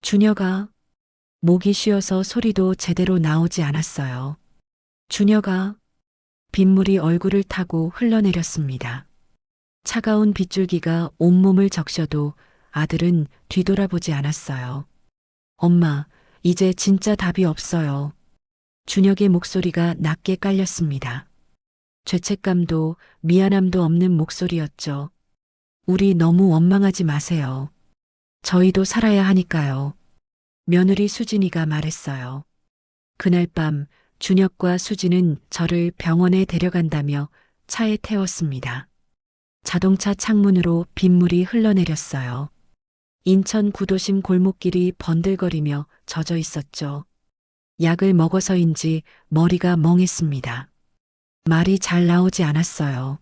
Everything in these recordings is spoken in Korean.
준혁아, 목이 쉬어서 소리도 제대로 나오지 않았어요. 준혁아, 빗물이 얼굴을 타고 흘러내렸습니다. 차가운 빗줄기가 온몸을 적셔도 아들은 뒤돌아보지 않았어요. 엄마, 이제 진짜 답이 없어요. 준혁의 목소리가 낮게 깔렸습니다. 죄책감도 미안함도 없는 목소리였죠. 우리 너무 원망하지 마세요. 저희도 살아야 하니까요. 며느리 수진이가 말했어요. 그날 밤 준혁과 수진은 저를 병원에 데려간다며 차에 태웠습니다. 자동차 창문으로 빗물이 흘러내렸어요. 인천 구도심 골목길이 번들거리며 젖어 있었죠. 약을 먹어서인지 머리가 멍했습니다. 말이 잘 나오지 않았어요.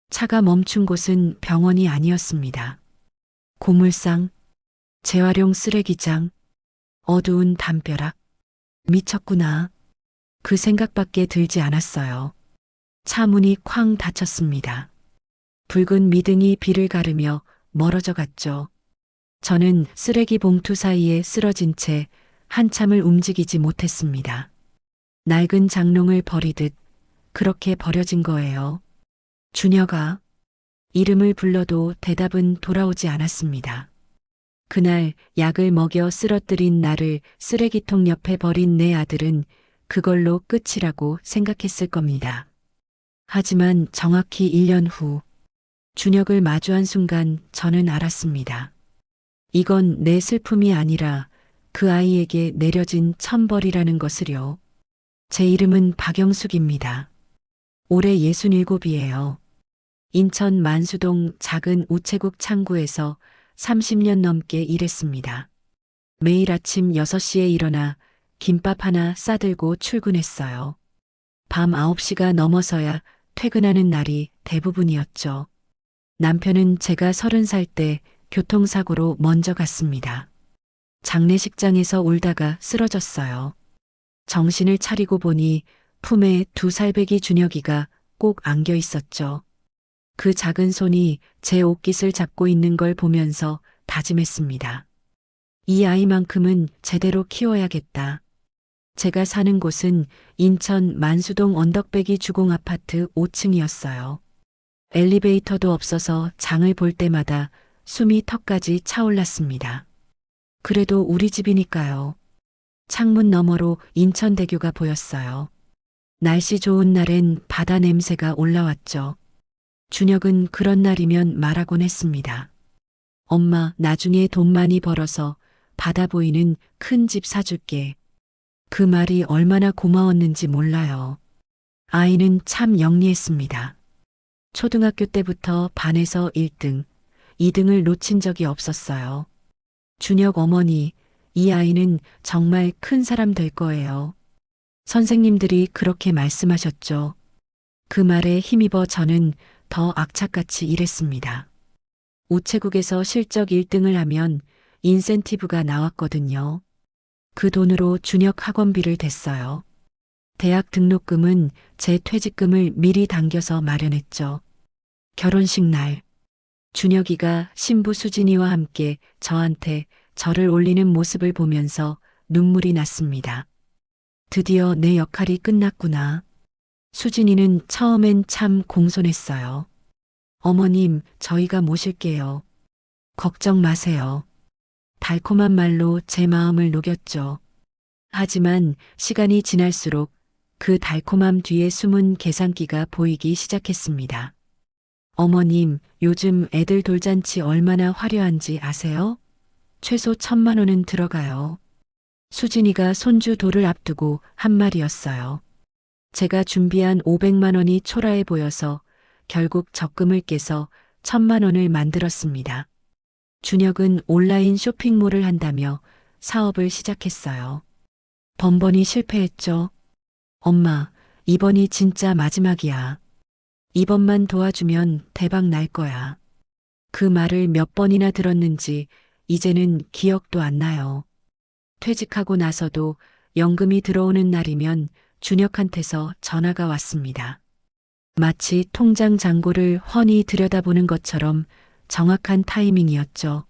차가 멈춘 곳은 병원이 아니었습니다. 고물상, 재활용 쓰레기장, 어두운 담벼락. 미쳤구나. 그 생각밖에 들지 않았어요. 차 문이 쾅 닫혔습니다. 붉은 미등이 비를 가르며 멀어져 갔죠. 저는 쓰레기 봉투 사이에 쓰러진 채 한참을 움직이지 못했습니다. 낡은 장롱을 버리듯 그렇게 버려진 거예요. 준혁아, 이름을 불러도 대답은 돌아오지 않았습니다. 그날 약을 먹여 쓰러뜨린 나를 쓰레기통 옆에 버린 내 아들은 그걸로 끝이라고 생각했을 겁니다. 하지만 정확히 1년 후 준혁을 마주한 순간 저는 알았습니다. 이건 내 슬픔이 아니라 그 아이에게 내려진 천벌이라는 것을요. 제 이름은 박영숙입니다. 올해 67이에요. 인천 만수동 작은 우체국 창구에서 30년 넘게 일했습니다. 매일 아침 6시에 일어나 김밥 하나 싸들고 출근했어요. 밤 9시가 넘어서야 퇴근하는 날이 대부분이었죠. 남편은 제가 30살 때 교통사고로 먼저 갔습니다. 장례식장에서 울다가 쓰러졌어요. 정신을 차리고 보니 품에 2살배기 준혁이가 꼭 안겨 있었죠. 그 작은 손이 제 옷깃을 잡고 있는 걸 보면서 다짐했습니다. 이 아이만큼은 제대로 키워야겠다. 제가 사는 곳은 인천 만수동 언덕배기 주공아파트 5층이었어요. 엘리베이터도 없어서 장을 볼 때마다 숨이 턱까지 차올랐습니다. 그래도 우리 집이니까요. 창문 너머로 인천대교가 보였어요. 날씨 좋은 날엔 바다 냄새가 올라왔죠. 준혁은 그런 날이면 말하곤 했습니다. 엄마, 나중에 돈 많이 벌어서 바다 보이는 큰 집 사줄게. 그 말이 얼마나 고마웠는지 몰라요. 아이는 참 영리했습니다. 초등학교 때부터 반에서 1등, 2등을 놓친 적이 없었어요. 준혁 어머니, 이 아이는 정말 큰 사람 될 거예요. 선생님들이 그렇게 말씀하셨죠. 그 말에 힘입어 저는 더 악착같이 일했습니다. 우체국에서 실적 1등을 하면 인센티브가 나왔거든요. 그 돈으로 준혁 학원비를 댔어요. 대학 등록금은 제 퇴직금을 미리 당겨서 마련했죠. 결혼식 날, 준혁이가 신부 수진이와 함께 저한테 절을 올리는 모습을 보면서 눈물이 났습니다. 드디어 내 역할이 끝났구나. 수진이는 처음엔 참 공손했어요. 어머님, 저희가 모실게요. 걱정 마세요. 달콤한 말로 제 마음을 녹였죠. 하지만 시간이 지날수록 그 달콤함 뒤에 숨은 계산기가 보이기 시작했습니다. 어머님, 요즘 애들 돌잔치 얼마나 화려한지 아세요? 최소 1,000만 원은 들어가요. 수진이가 손주 돌을 앞두고 한 말이었어요. 제가 준비한 500만 원이 초라해 보여서 결국 적금을 깨서 1,000만 원을 만들었습니다. 준혁은 온라인 쇼핑몰을 한다며 사업을 시작했어요. 번번이 실패했죠. 엄마, 이번이 진짜 마지막이야. 이번만 도와주면 대박 날 거야. 그 말을 몇 번이나 들었는지 이제는 기억도 안 나요. 퇴직하고 나서도 연금이 들어오는 날이면 준혁한테서 전화가 왔습니다. 마치 통장 잔고를 훤히 들여다보는 것처럼 정확한 타이밍이었죠.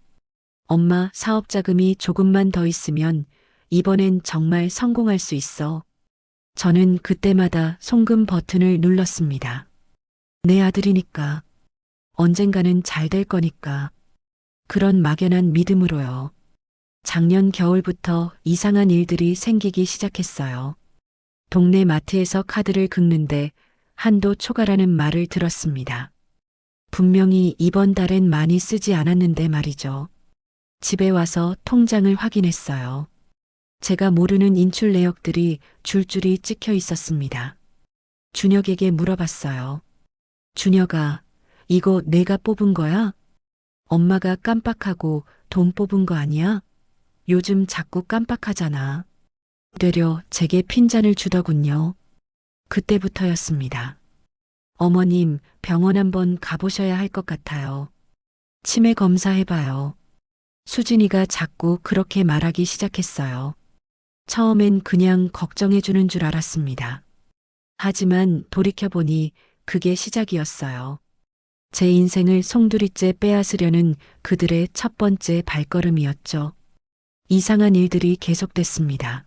엄마, 사업 자금이 조금만 더 있으면 이번엔 정말 성공할 수 있어. 저는 그때마다 송금 버튼을 눌렀습니다. 내 아들이니까. 언젠가는 잘 될 거니까. 그런 막연한 믿음으로요. 작년 겨울부터 이상한 일들이 생기기 시작했어요. 동네 마트에서 카드를 긁는데 한도 초과라는 말을 들었습니다. 분명히 이번 달엔 많이 쓰지 않았는데 말이죠. 집에 와서 통장을 확인했어요. 제가 모르는 인출 내역들이 줄줄이 찍혀 있었습니다. 준혁에게 물어봤어요. 준혁아, 이거 내가 뽑은 거야? 엄마가 깜빡하고 돈 뽑은 거 아니야? 요즘 자꾸 깜빡하잖아. 되려 제게 핀잔을 주더군요. 그때부터였습니다. 어머님, 병원 한번 가보셔야 할 것 같아요. 치매 검사해봐요. 수진이가 자꾸 그렇게 말하기 시작했어요. 처음엔 그냥 걱정해주는 줄 알았습니다. 하지만 돌이켜보니 그게 시작이었어요. 제 인생을 송두리째 빼앗으려는 그들의 첫 번째 발걸음이었죠. 이상한 일들이 계속됐습니다.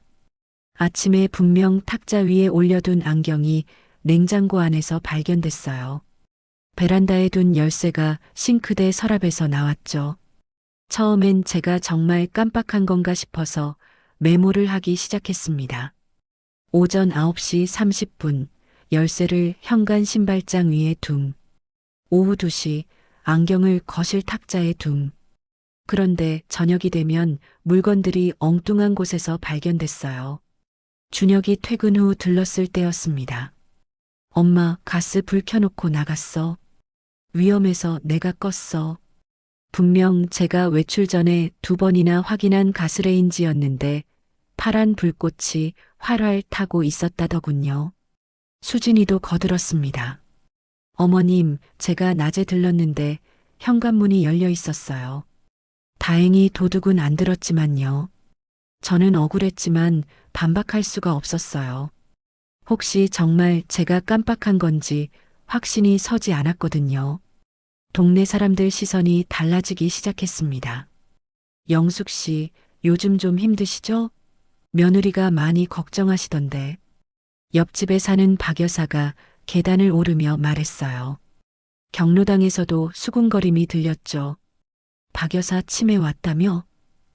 아침에 분명 탁자 위에 올려둔 안경이 냉장고 안에서 발견됐어요. 베란다에 둔 열쇠가 싱크대 서랍에서 나왔죠. 처음엔 제가 정말 깜빡한 건가 싶어서 메모를 하기 시작했습니다. 오전 9시 30분 열쇠를 현관 신발장 위에 둠. 오후 2시 안경을 거실 탁자에 둠. 그런데 저녁이 되면 물건들이 엉뚱한 곳에서 발견됐어요. 준혁이 퇴근 후 들렀을 때였습니다. 엄마, 가스 불 켜놓고 나갔어. 위험해서 내가 껐어. 분명 제가 외출 전에 2번이나 확인한 가스레인지였는데 파란 불꽃이 활활 타고 있었다더군요. 수진이도 거들었습니다. 어머님, 제가 낮에 들렀는데 현관문이 열려 있었어요. 다행히 도둑은 안 들었지만요. 저는 억울했지만 반박할 수가 없었어요. 혹시 정말 제가 깜빡한 건지 확신이 서지 않았거든요. 동네 사람들 시선이 달라지기 시작했습니다. 영숙 씨, 요즘 좀 힘드시죠? 며느리가 많이 걱정하시던데. 옆집에 사는 박 여사가 계단을 오르며 말했어요. 경로당에서도 수군거림이 들렸죠. 박 여사 치매 왔다며?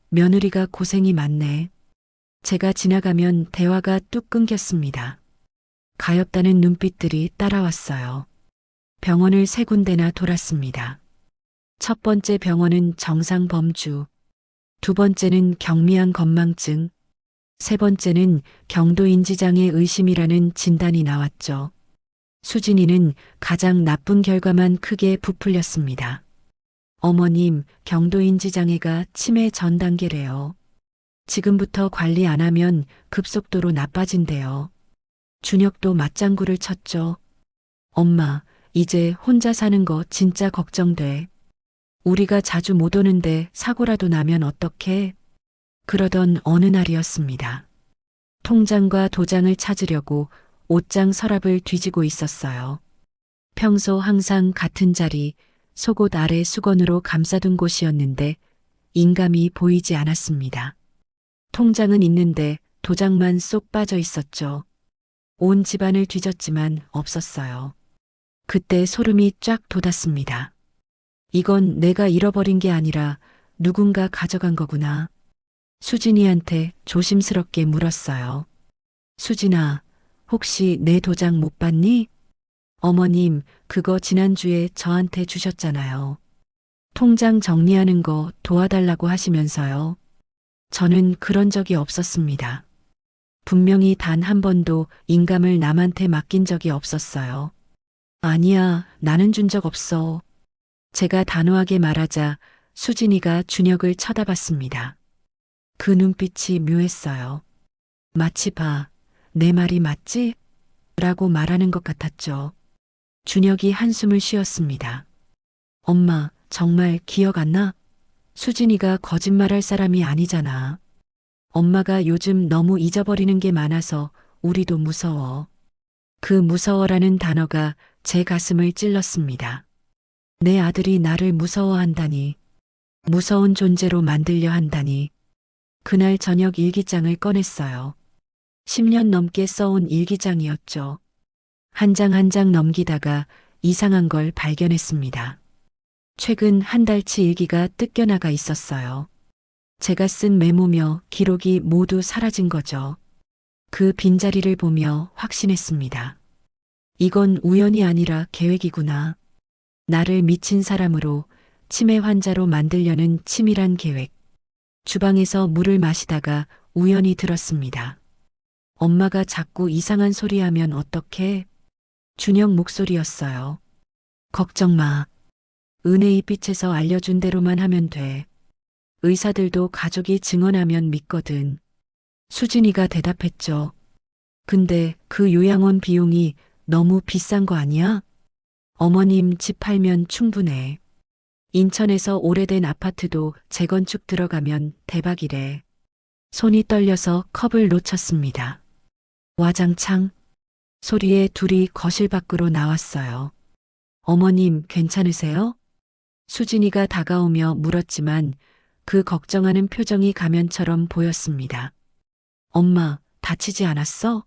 며느리가 고생이 많네. 제가 지나가면 대화가 뚝 끊겼습니다. 가엾다는 눈빛들이 따라왔어요. 병원을 3군데나 돌았습니다. 첫 번째 병원은 정상 범주, 두 번째는 경미한 건망증, 세 번째는 경도인지장애 의심이라는 진단이 나왔죠. 수진이는 가장 나쁜 결과만 크게 부풀렸습니다. 어머님, 경도인지장애가 치매 전 단계래요. 지금부터 관리 안 하면 급속도로 나빠진대요. 준혁도 맞장구를 쳤죠. 엄마, 이제 혼자 사는 거 진짜 걱정돼. 우리가 자주 못 오는데 사고라도 나면 어떡해? 그러던 어느 날이었습니다. 통장과 도장을 찾으려고 옷장 서랍을 뒤지고 있었어요. 평소 항상 같은 자리, 속옷 아래 수건으로 감싸둔 곳이었는데 인감이 보이지 않았습니다. 통장은 있는데 도장만 쏙 빠져 있었죠. 온 집안을 뒤졌지만 없었어요. 그때 소름이 쫙 돋았습니다. 이건 내가 잃어버린 게 아니라 누군가 가져간 거구나. 수진이한테 조심스럽게 물었어요. 수진아, 혹시 내 도장 못 봤니? 어머님, 그거 지난주에 저한테 주셨잖아요. 통장 정리하는 거 도와달라고 하시면서요. 저는 그런 적이 없었습니다. 분명히 단 한 번도 인감을 남한테 맡긴 적이 없었어요. 아니야, 나는 준 적 없어. 제가 단호하게 말하자 수진이가 준혁을 쳐다봤습니다. 그 눈빛이 묘했어요. 마치 봐, 내 말이 맞지? 라고 말하는 것 같았죠. 준혁이 한숨을 쉬었습니다. 엄마, 정말 기억 안 나? 수진이가 거짓말할 사람이 아니잖아. 엄마가 요즘 너무 잊어버리는 게 많아서 우리도 무서워. 그 무서워라는 단어가 제 가슴을 찔렀습니다. 내 아들이 나를 무서워한다니. 무서운 존재로 만들려 한다니. 그날 저녁 일기장을 꺼냈어요. 10년 넘게 써온 일기장이었죠. 한 장 한 장 넘기다가 이상한 걸 발견했습니다. 최근 한 달치 일기가 뜯겨나가 있었어요. 제가 쓴 메모며 기록이 모두 사라진 거죠. 그 빈자리를 보며 확신했습니다. 이건 우연이 아니라 계획이구나. 나를 미친 사람으로, 치매 환자로 만들려는 치밀한 계획. 주방에서 물을 마시다가 우연히 들었습니다. 엄마가 자꾸 이상한 소리 하면 어떡해? 준영 목소리였어요. 걱정 마. 은혜의 빛에서 알려준 대로만 하면 돼. 의사들도 가족이 증언하면 믿거든. 수진이가 대답했죠. 근데 그 요양원 비용이 너무 비싼 거 아니야? 어머님 집 팔면 충분해. 인천에서 오래된 아파트도 재건축 들어가면 대박이래. 손이 떨려서 컵을 놓쳤습니다. 와장창 소리에 둘이 거실 밖으로 나왔어요. 어머님 괜찮으세요? 수진이가 다가오며 물었지만 그 걱정하는 표정이 가면처럼 보였습니다. 엄마, 다치지 않았어?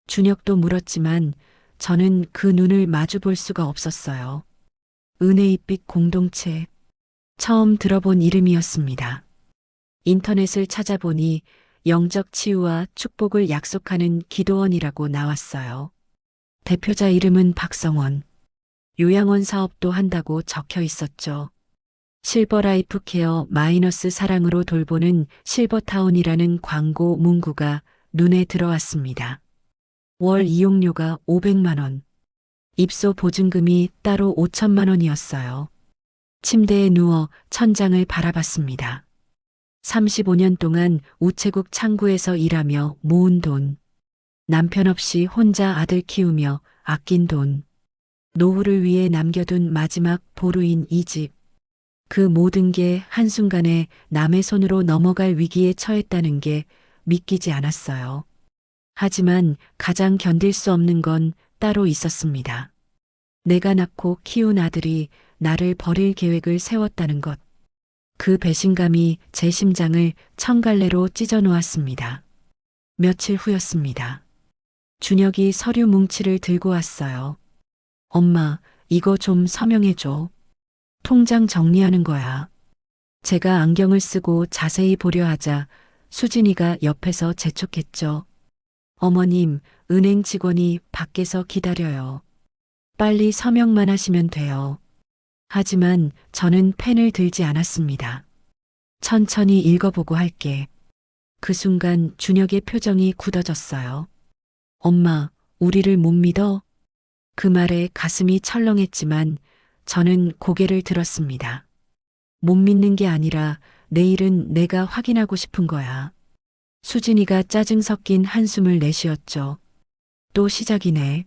준혁도 물었지만 저는 그 눈을 마주 볼 수가 없었어요. 은혜의빛 공동체. 처음 들어본 이름이었습니다. 인터넷을 찾아보니 영적 치유와 축복을 약속하는 기도원이라고 나왔어요. 대표자 이름은 박성원. 요양원 사업도 한다고 적혀 있었죠. 실버라이프 케어 마이너스 사랑으로 돌보는 실버타운이라는 광고 문구가 눈에 들어왔습니다. 월 이용료가 500만 원. 입소 보증금이 따로 5천만 원이었어요. 침대에 누워 천장을 바라봤습니다. 35년 동안 우체국 창구에서 일하며 모은 돈. 남편 없이 혼자 아들 키우며 아낀 돈. 노후를 위해 남겨둔 마지막 보루인 이 집. 그 모든 게 한순간에 남의 손으로 넘어갈 위기에 처했다는 게 믿기지 않았어요. 하지만 가장 견딜 수 없는 건 따로 있었습니다. 내가 낳고 키운 아들이 나를 버릴 계획을 세웠다는 것. 그 배신감이 제 심장을 천갈래로 찢어 놓았습니다. 며칠 후였습니다. 준혁이 서류 뭉치를 들고 왔어요. 엄마, 이거 좀 서명해줘. 통장 정리하는 거야. 제가 안경을 쓰고 자세히 보려 하자 수진이가 옆에서 재촉했죠. 어머님, 은행 직원이 밖에서 기다려요. 빨리 서명만 하시면 돼요. 하지만 저는 펜을 들지 않았습니다. 천천히 읽어보고 할게. 그 순간 준혁의 표정이 굳어졌어요. 엄마, 우리를 못 믿어? 그 말에 가슴이 철렁했지만 저는 고개를 들었습니다. 못 믿는 게 아니라 내일은 내가 확인하고 싶은 거야. 수진이가 짜증 섞인 한숨을 내쉬었죠. 또 시작이네.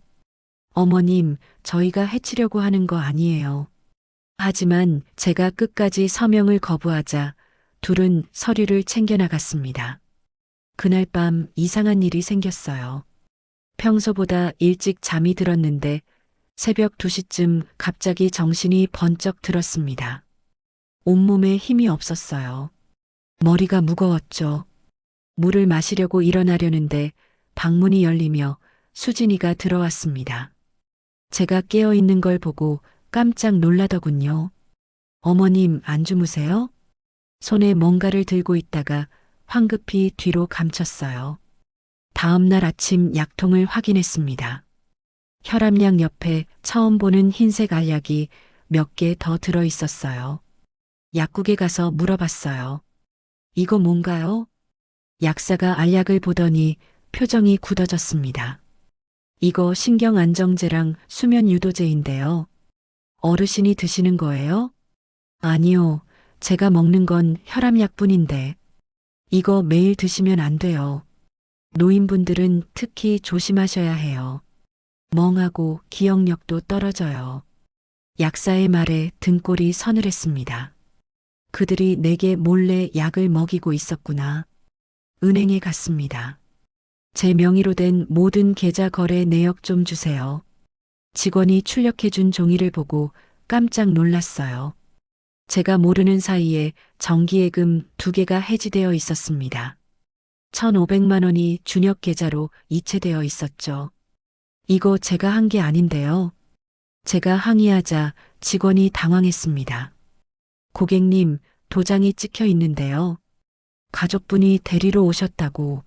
어머님, 저희가 해치려고 하는 거 아니에요. 하지만 제가 끝까지 서명을 거부하자 둘은 서류를 챙겨나갔습니다. 그날 밤 이상한 일이 생겼어요. 평소보다 일찍 잠이 들었는데 새벽 2시쯤 갑자기 정신이 번쩍 들었습니다. 온몸에 힘이 없었어요. 머리가 무거웠죠. 물을 마시려고 일어나려는데 방문이 열리며 수진이가 들어왔습니다. 제가 깨어 있는 걸 보고 깜짝 놀라더군요. 어머님 안 주무세요? 손에 뭔가를 들고 있다가 황급히 뒤로 감췄어요. 다음 날 아침 약통을 확인했습니다. 혈압약 옆에 처음 보는 흰색 알약이 몇 개 더 들어 있었어요. 약국에 가서 물어봤어요. 이거 뭔가요? 약사가 알약을 보더니 표정이 굳어졌습니다. 이거 신경안정제랑 수면유도제인데요. 어르신이 드시는 거예요? 아니요. 제가 먹는 건 혈압약뿐인데. 이거 매일 드시면 안 돼요. 노인분들은 특히 조심하셔야 해요. 멍하고 기억력도 떨어져요. 약사의 말에 등골이 서늘했습니다. 그들이 내게 몰래 약을 먹이고 있었구나. 은행에 갔습니다. 제 명의로 된 모든 계좌 거래 내역 좀 주세요. 직원이 출력해준 종이를 보고 깜짝 놀랐어요. 제가 모르는 사이에 정기예금 2개가 해지되어 있었습니다. 1,500만 원이 준혁 계좌로 이체되어 있었죠. 이거 제가 한 게 아닌데요. 제가 항의하자 직원이 당황했습니다. 고객님, 도장이 찍혀 있는데요. 가족분이 데리러 오셨다고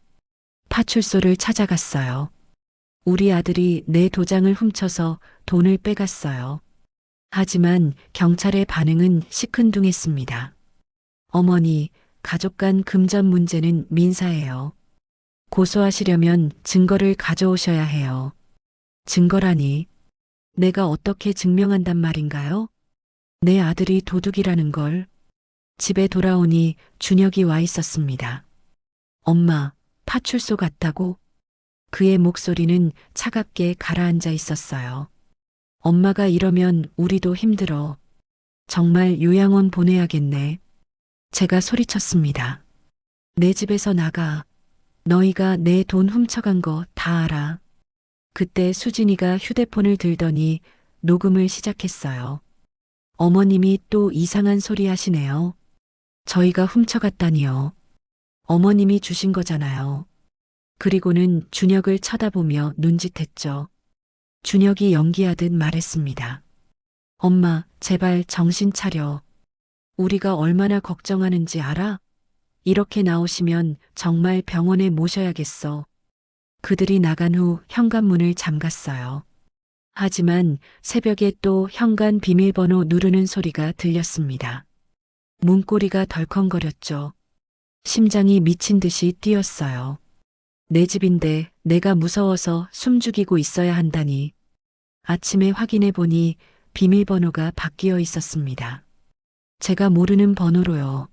파출소를 찾아갔어요. 우리 아들이 내 도장을 훔쳐서 돈을 빼갔어요. 하지만 경찰의 반응은 시큰둥했습니다. 어머니, 가족 간 금전 문제는 민사예요. 고소하시려면 증거를 가져오셔야 해요. 증거라니, 내가 어떻게 증명한단 말인가요? 내 아들이 도둑이라는 걸. 집에 돌아오니 준혁이 와 있었습니다. 엄마, 파출소 갔다고? 그의 목소리는 차갑게 가라앉아 있었어요. 엄마가 이러면 우리도 힘들어. 정말 요양원 보내야겠네. 제가 소리쳤습니다. 내 집에서 나가. 너희가 내 돈 훔쳐간 거 다 알아. 그때 수진이가 휴대폰을 들더니 녹음을 시작했어요. 어머님이 또 이상한 소리 하시네요. 저희가 훔쳐갔다니요. 어머님이 주신 거잖아요. 그리고는 준혁을 쳐다보며 눈짓했죠. 준혁이 연기하듯 말했습니다. 엄마, 제발 정신 차려. 우리가 얼마나 걱정하는지 알아? 이렇게 나오시면 정말 병원에 모셔야겠어. 그들이 나간 후 현관문을 잠갔어요. 하지만 새벽에 또 현관 비밀번호 누르는 소리가 들렸습니다. 문고리가 덜컹거렸죠. 심장이 미친 듯이 뛰었어요. 내 집인데 내가 무서워서 숨죽이고 있어야 한다니. 아침에 확인해 보니 비밀번호가 바뀌어 있었습니다. 제가 모르는 번호로요.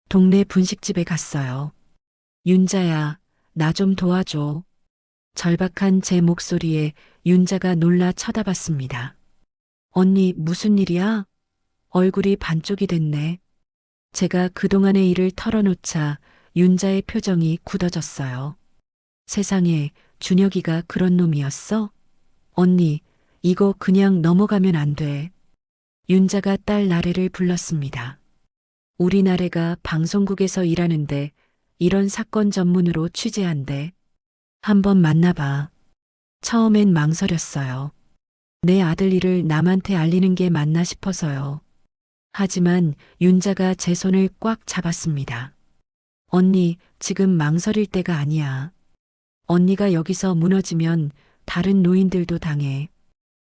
동네 분식집에 갔어요. 윤자야, 나 좀 도와줘. 절박한 제 목소리에 윤자가 놀라 쳐다봤습니다. 언니, 무슨 일이야? 얼굴이 반쪽이 됐네. 제가 그동안의 일을 털어놓자 윤자의 표정이 굳어졌어요. 세상에, 준혁이가 그런 놈이었어? 언니, 이거 그냥 넘어가면 안 돼. 윤자가 딸 나래를 불렀습니다. 우리 나래가 방송국에서 일하는데 이런 사건 전문으로 취재한대. 한번 만나봐. 처음엔 망설였어요. 내 아들 일을 남한테 알리는 게 맞나 싶어서요. 하지만 윤자가 제 손을 꽉 잡았습니다. 언니, 지금 망설일 때가 아니야. 언니가 여기서 무너지면 다른 노인들도 당해.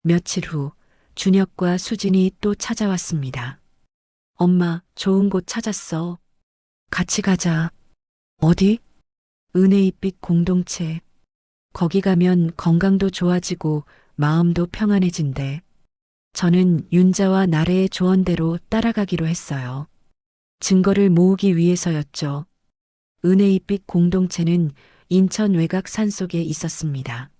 며칠 후 준혁과 수진이 또 찾아왔습니다. 엄마, 좋은 곳 찾았어. 같이 가자. 어디? 은혜잎빛 공동체. 거기 가면 건강도 좋아지고 마음도 평안해진대. 저는 윤자와 나래의 조언대로 따라가기로 했어요. 증거를 모으기 위해서였죠. 은혜잎빛 공동체는 인천 외곽 산속에 있었습니다.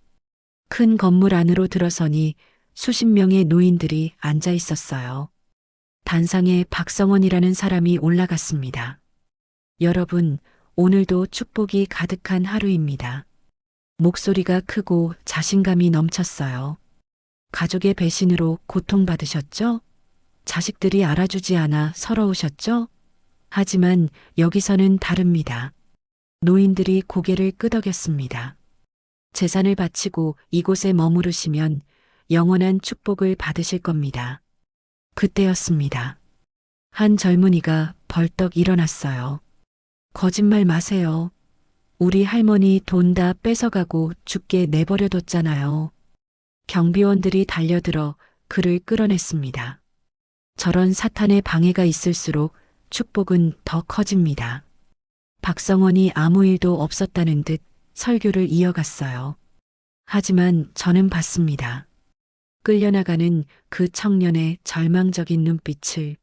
큰 건물 안으로 들어서니 수십 명의 노인들이 앉아 있었어요. 단상에 박성원이라는 사람이 올라갔습니다. 여러분, 오늘도 축복이 가득한 하루입니다. 목소리가 크고 자신감이 넘쳤어요. 가족의 배신으로 고통받으셨죠? 자식들이 알아주지 않아 서러우셨죠? 하지만 여기서는 다릅니다. 노인들이 고개를 끄덕였습니다. 재산을 바치고 이곳에 머무르시면 영원한 축복을 받으실 겁니다. 그때였습니다. 한 젊은이가 벌떡 일어났어요. 거짓말 마세요. 우리 할머니 돈 다 뺏어가고 죽게 내버려뒀잖아요. 경비원들이 달려들어 그를 끌어냈습니다. 저런 사탄의 방해가 있을수록 축복은 더 커집니다. 박성원이 아무 일도 없었다는 듯 설교를 이어갔어요. 하지만 저는 봤습니다. 끌려나가는 그 청년의 절망적인 눈빛을.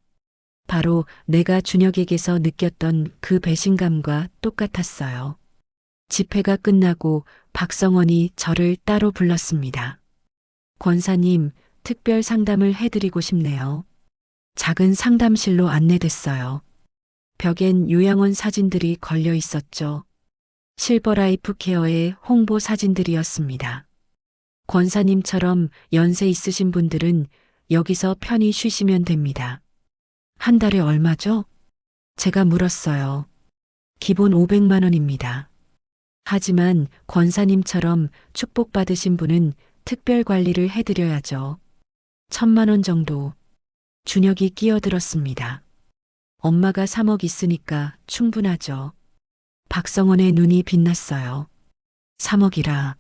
바로 내가 준혁에게서 느꼈던 그 배신감과 똑같았어요. 집회가 끝나고 박성원이 저를 따로 불렀습니다. 권사님, 특별 상담을 해드리고 싶네요. 작은 상담실로 안내됐어요. 벽엔 요양원 사진들이 걸려 있었죠. 실버라이프 케어의 홍보 사진들이었습니다. 권사님처럼 연세 있으신 분들은 여기서 편히 쉬시면 됩니다. 한 달에 얼마죠? 제가 물었어요. 기본 500만 원입니다. 하지만 권사님처럼 축복받으신 분은 특별 관리를 해드려야죠. 1000만 원 정도. 준혁이 끼어들었습니다. 엄마가 3억 있으니까 충분하죠. 박성원의 눈이 빛났어요. 3억이라.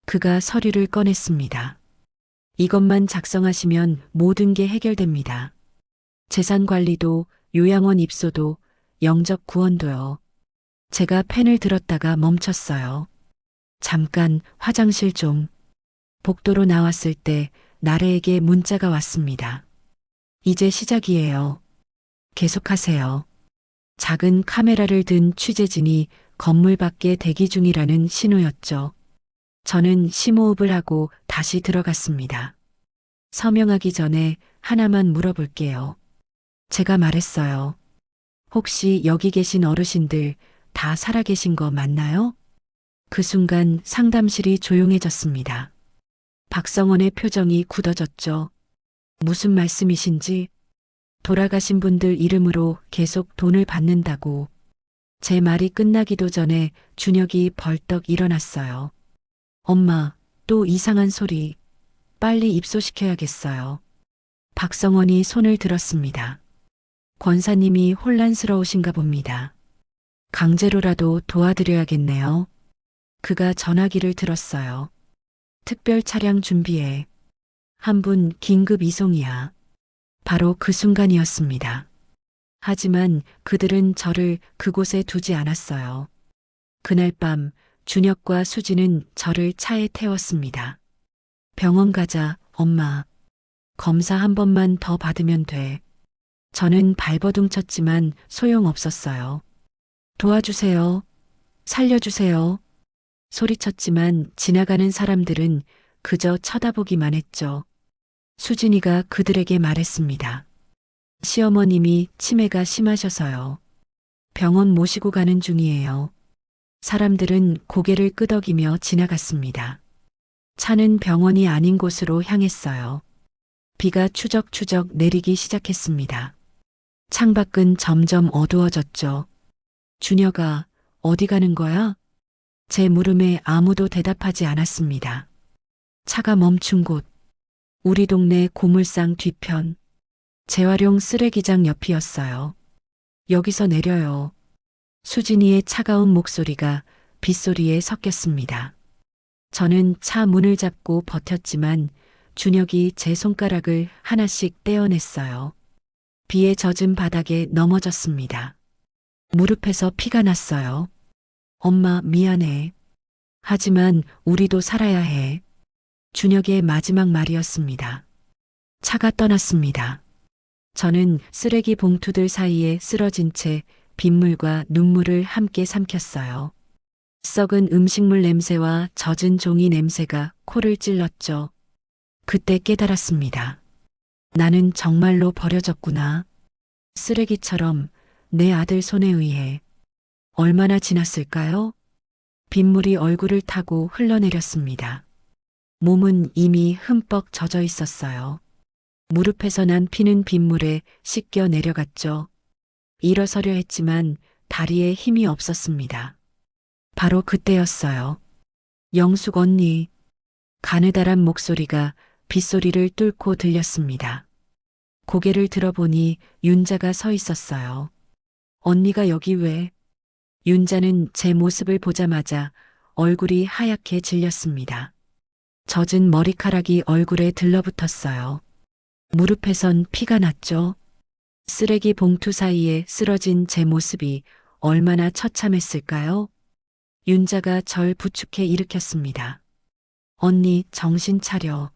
그가 서류를 꺼냈습니다. 이것만 작성하시면 모든 게 해결됩니다. 재산 관리도, 요양원 입소도, 영적 구원도요. 제가 펜을 들었다가 멈췄어요. 잠깐 화장실 좀. 복도로 나왔을 때 나래에게 문자가 왔습니다. 이제 시작이에요. 계속하세요. 작은 카메라를 든 취재진이 건물 밖에 대기 중이라는 신호였죠. 저는 심호흡을 하고 다시 들어갔습니다. 서명하기 전에 하나만 물어볼게요. 제가 말했어요. 혹시 여기 계신 어르신들 다 살아계신 거 맞나요? 그 순간 상담실이 조용해졌습니다. 박성원의 표정이 굳어졌죠. 무슨 말씀이신지? 돌아가신 분들 이름으로 계속 돈을 받는다고. 제 말이 끝나기도 전에 준혁이 벌떡 일어났어요. 엄마, 또 이상한 소리. 빨리 입소시켜야겠어요. 박성원이 손을 들었습니다. 권사님이 혼란스러우신가 봅니다. 강제로라도 도와드려야겠네요. 그가 전화기를 들었어요. 특별 차량 준비해. 한 분 긴급 이송이야. 바로 그 순간이었습니다. 하지만 그들은 저를 그곳에 두지 않았어요. 그날 밤 준혁과 수지는 저를 차에 태웠습니다. 병원 가자, 엄마. 검사 한 번만 더 받으면 돼. 저는 발버둥 쳤지만 소용없었어요. 도와주세요. 살려주세요. 소리쳤지만 지나가는 사람들은 그저 쳐다보기만 했죠. 수진이가 그들에게 말했습니다. 시어머님이 치매가 심하셔서요. 병원 모시고 가는 중이에요. 사람들은 고개를 끄덕이며 지나갔습니다. 차는 병원이 아닌 곳으로 향했어요. 비가 추적추적 내리기 시작했습니다. 창밖은 점점 어두워졌죠. 준혁아, 어디 가는 거야? 제 물음에 아무도 대답하지 않았습니다. 차가 멈춘 곳, 우리 동네 고물상 뒤편, 재활용 쓰레기장 옆이었어요. 여기서 내려요. 수진이의 차가운 목소리가 빗소리에 섞였습니다. 저는 차 문을 잡고 버텼지만 준혁이 제 손가락을 하나씩 떼어냈어요. 비에 젖은 바닥에 넘어졌습니다. 무릎에서 피가 났어요. 엄마, 미안해. 하지만 우리도 살아야 해. 준혁의 마지막 말이었습니다. 차가 떠났습니다. 저는 쓰레기 봉투들 사이에 쓰러진 채 빗물과 눈물을 함께 삼켰어요. 썩은 음식물 냄새와 젖은 종이 냄새가 코를 찔렀죠. 그때 깨달았습니다. 나는 정말로 버려졌구나. 쓰레기처럼 내 아들 손에 의해. 얼마나 지났을까요? 빗물이 얼굴을 타고 흘러내렸습니다. 몸은 이미 흠뻑 젖어 있었어요. 무릎에서 난 피는 빗물에 씻겨 내려갔죠. 일어서려 했지만 다리에 힘이 없었습니다. 바로 그때였어요. 영숙 언니. 가느다란 목소리가 빗소리를 뚫고 들렸습니다. 고개를 들어보니 윤자가 서 있었어요. 언니가 여기 왜? 윤자는 제 모습을 보자마자 얼굴이 하얗게 질렸습니다. 젖은 머리카락이 얼굴에 들러붙었어요. 무릎에선 피가 났죠. 쓰레기 봉투 사이에 쓰러진 제 모습이 얼마나 처참했을까요? 윤자가 절 부축해 일으켰습니다. 언니, 정신 차려.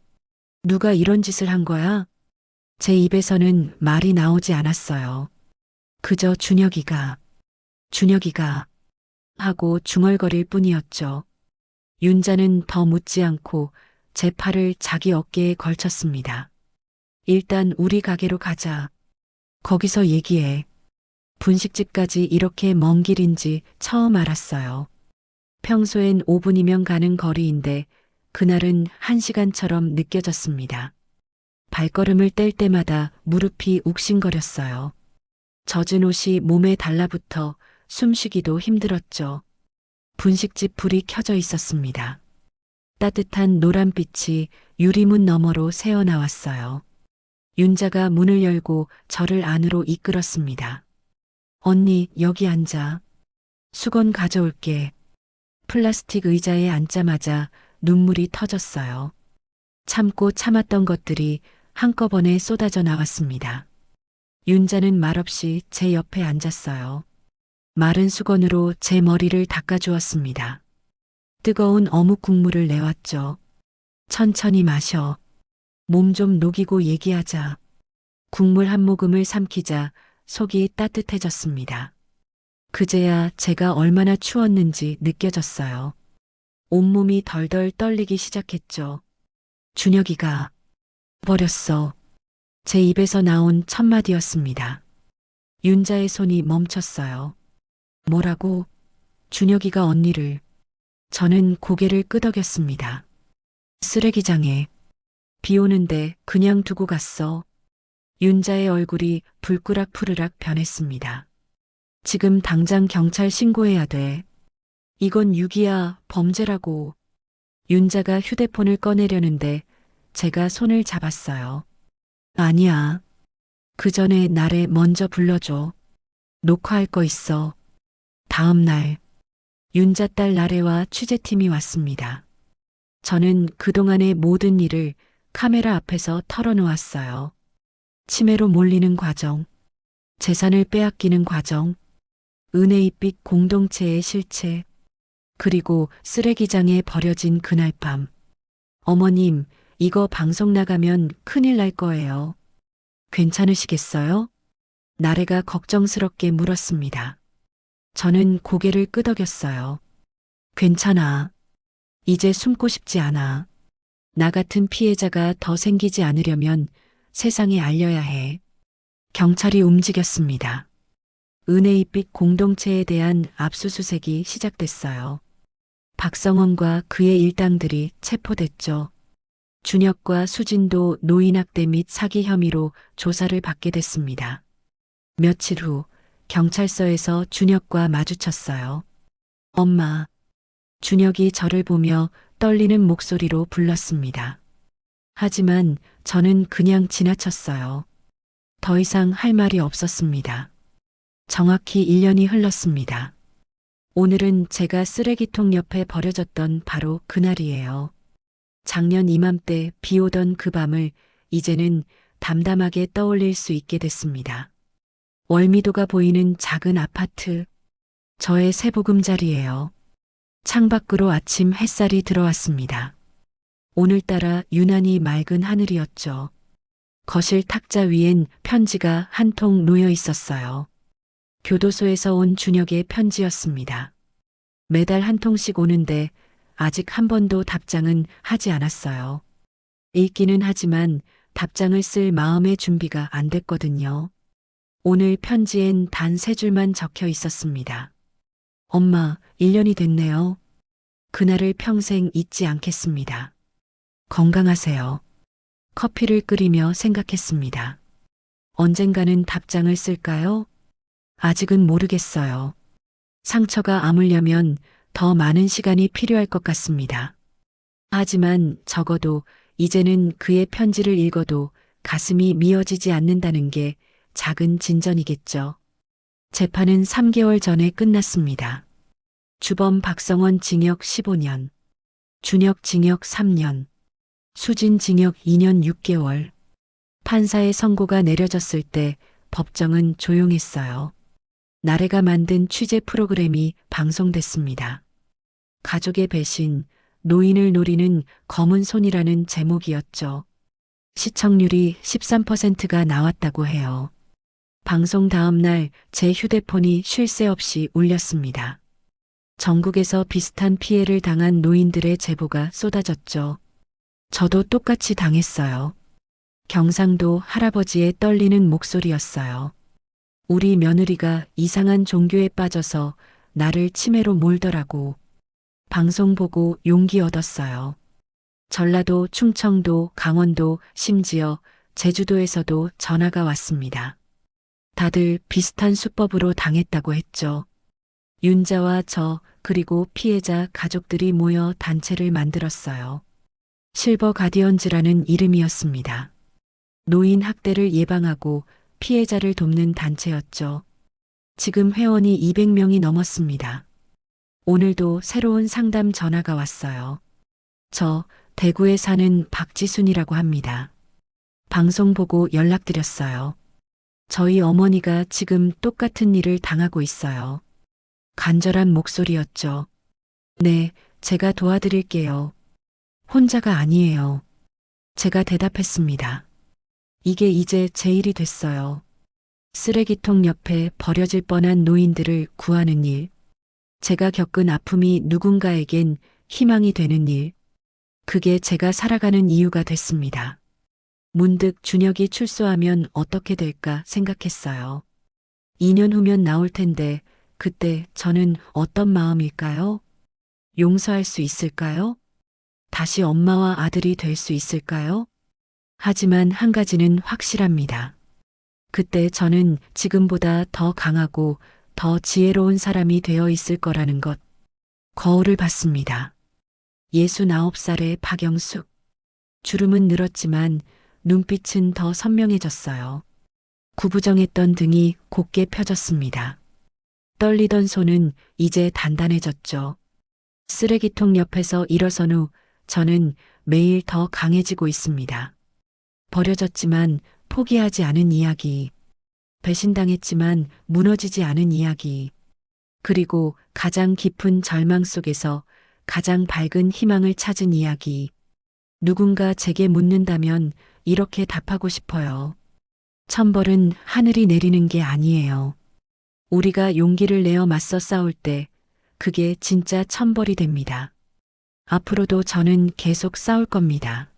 누가 이런 짓을 한 거야? 제 입에서는 말이 나오지 않았어요. 그저 준혁이가 하고 중얼거릴 뿐이었죠. 윤자는 더 묻지 않고 제 팔을 자기 어깨에 걸쳤습니다. 일단 우리 가게로 가자. 거기서 얘기해. 분식집까지 이렇게 먼 길인지 처음 알았어요. 평소엔 5분이면 가는 거리인데 그날은 1시간처럼 느껴졌습니다. 발걸음을 뗄 때마다 무릎이 욱신거렸어요. 젖은 옷이 몸에 달라붙어 숨쉬기도 힘들었죠. 분식집 불이 켜져 있었습니다. 따뜻한 노란빛이 유리문 너머로 새어나왔어요. 윤자가 문을 열고 저를 안으로 이끌었습니다. 언니, 여기 앉아. 수건 가져올게. 플라스틱 의자에 앉자마자 눈물이 터졌어요. 참고 참았던 것들이 한꺼번에 쏟아져 나왔습니다. 윤자는 말없이 제 옆에 앉았어요. 마른 수건으로 제 머리를 닦아주었습니다. 뜨거운 어묵 국물을 내왔죠. 천천히 마셔. 몸 좀 녹이고 얘기하자. 국물 한 모금을 삼키자 속이 따뜻해졌습니다. 그제야 제가 얼마나 추웠는지 느껴졌어요. 온몸이 덜덜 떨리기 시작했죠. 준혁이가 버렸어. 제 입에서 나온 첫 마디였습니다. 윤자의 손이 멈췄어요. 뭐라고? 준혁이가 언니를. 저는 고개를 끄덕였습니다. 쓰레기장에. 비 오는데 그냥 두고 갔어. 윤자의 얼굴이 불꾸락 푸르락 변했습니다. 지금 당장 경찰 신고해야 돼. 이건 유기야, 범죄라고. 윤자가 휴대폰을 꺼내려는데 제가 손을 잡았어요. 아니야. 그 전에 나래 먼저 불러줘. 녹화할 거 있어. 다음 날 윤자 딸 나래와 취재팀이 왔습니다. 저는 그동안의 모든 일을 카메라 앞에서 털어놓았어요. 치매로 몰리는 과정, 재산을 빼앗기는 과정, 은혜잎빛 공동체의 실체, 그리고 쓰레기장에 버려진 그날 밤. 어머님, 이거 방송 나가면 큰일 날 거예요. 괜찮으시겠어요? 나래가 걱정스럽게 물었습니다. 저는 고개를 끄덕였어요. 괜찮아. 이제 숨고 싶지 않아. 나 같은 피해자가 더 생기지 않으려면 세상에 알려야 해. 경찰이 움직였습니다. 은혜잎빛 공동체에 대한 압수수색이 시작됐어요. 박성원과 그의 일당들이 체포됐죠. 준혁과 수진도 노인학대 및 사기 혐의로 조사를 받게 됐습니다. 며칠 후 경찰서에서 준혁과 마주쳤어요. 엄마. 준혁이 저를 보며 떨리는 목소리로 불렀습니다. 하지만 저는 그냥 지나쳤어요. 더 이상 할 말이 없었습니다. 정확히 1년이 흘렀습니다. 오늘은 제가 쓰레기통 옆에 버려졌던 바로 그날이에요. 작년 이맘때 비 오던 그 밤을 이제는 담담하게 떠올릴 수 있게 됐습니다. 월미도가 보이는 작은 아파트, 저의 새 보금자리예요. 창밖으로 아침 햇살이 들어왔습니다. 오늘따라 유난히 맑은 하늘이었죠. 거실 탁자 위엔 편지가 한 통 놓여 있었어요. 교도소에서 온 준혁의 편지였습니다. 매달 한 통씩 오는데 아직 한 번도 답장은 하지 않았어요. 읽기는 하지만 답장을 쓸 마음의 준비가 안 됐거든요. 오늘 편지엔 단 3줄만 적혀 있었습니다. 엄마, 1년이 됐네요. 그날을 평생 잊지 않겠습니다. 건강하세요. 커피를 끓이며 생각했습니다. 언젠가는 답장을 쓸까요? 아직은 모르겠어요. 상처가 아물려면 더 많은 시간이 필요할 것 같습니다. 하지만 적어도 이제는 그의 편지를 읽어도 가슴이 미어지지 않는다는 게 작은 진전이겠죠. 재판은 3개월 전에 끝났습니다. 주범 박성원 징역 15년, 준혁 징역 3년, 수진 징역 2년 6개월. 판사의 선고가 내려졌을 때 법정은 조용했어요. 나래가 만든 취재 프로그램이 방송됐습니다. 가족의 배신, 노인을 노리는 검은 손이라는 제목이었죠. 시청률이 13%가 나왔다고 해요. 방송 다음 날 제 휴대폰이 쉴 새 없이 울렸습니다. 전국에서 비슷한 피해를 당한 노인들의 제보가 쏟아졌죠. 저도 똑같이 당했어요. 경상도 할아버지의 떨리는 목소리였어요. 우리 며느리가 이상한 종교에 빠져서 나를 치매로 몰더라고. 방송 보고 용기 얻었어요. 전라도, 충청도, 강원도, 심지어 제주도에서도 전화가 왔습니다. 다들 비슷한 수법으로 당했다고 했죠. 윤자와 저, 그리고 피해자 가족들이 모여 단체를 만들었어요. 실버 가디언즈라는 이름이었습니다. 노인 학대를 예방하고 피해자를 돕는 단체였죠. 지금 회원이 200명이 넘었습니다. 오늘도 새로운 상담 전화가 왔어요. 저 대구에 사는 박지순이라고 합니다. 방송 보고 연락드렸어요. 저희 어머니가 지금 똑같은 일을 당하고 있어요. 간절한 목소리였죠. 네, 제가 도와드릴게요. 혼자가 아니에요. 제가 대답했습니다. 이게 이제 제 일이 됐어요. 쓰레기통 옆에 버려질 뻔한 노인들을 구하는 일. 제가 겪은 아픔이 누군가에겐 희망이 되는 일. 그게 제가 살아가는 이유가 됐습니다. 문득 준혁이 출소하면 어떻게 될까 생각했어요. 2년 후면 나올 텐데 그때 저는 어떤 마음일까요? 용서할 수 있을까요? 다시 엄마와 아들이 될 수 있을까요? 하지만 한 가지는 확실합니다. 그때 저는 지금보다 더 강하고 더 지혜로운 사람이 되어 있을 거라는 것. 거울을 봤습니다. 69살의 박영숙. 주름은 늘었지만 눈빛은 더 선명해졌어요. 구부정했던 등이 곧게 펴졌습니다. 떨리던 손은 이제 단단해졌죠. 쓰레기통 옆에서 일어선 후 저는 매일 더 강해지고 있습니다. 버려졌지만 포기하지 않은 이야기. 배신당했지만 무너지지 않은 이야기. 그리고 가장 깊은 절망 속에서 가장 밝은 희망을 찾은 이야기. 누군가 제게 묻는다면 이렇게 답하고 싶어요. 천벌은 하늘이 내리는 게 아니에요. 우리가 용기를 내어 맞서 싸울 때 그게 진짜 천벌이 됩니다. 앞으로도 저는 계속 싸울 겁니다.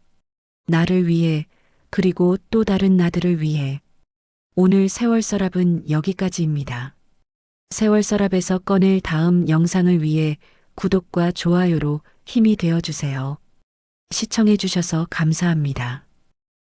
나를 위해, 그리고 또 다른 나들을 위해. 오늘 세월서랍은 여기까지입니다. 세월서랍에서 꺼낼 다음 영상을 위해 구독과 좋아요로 힘이 되어주세요. 시청해주셔서 감사합니다.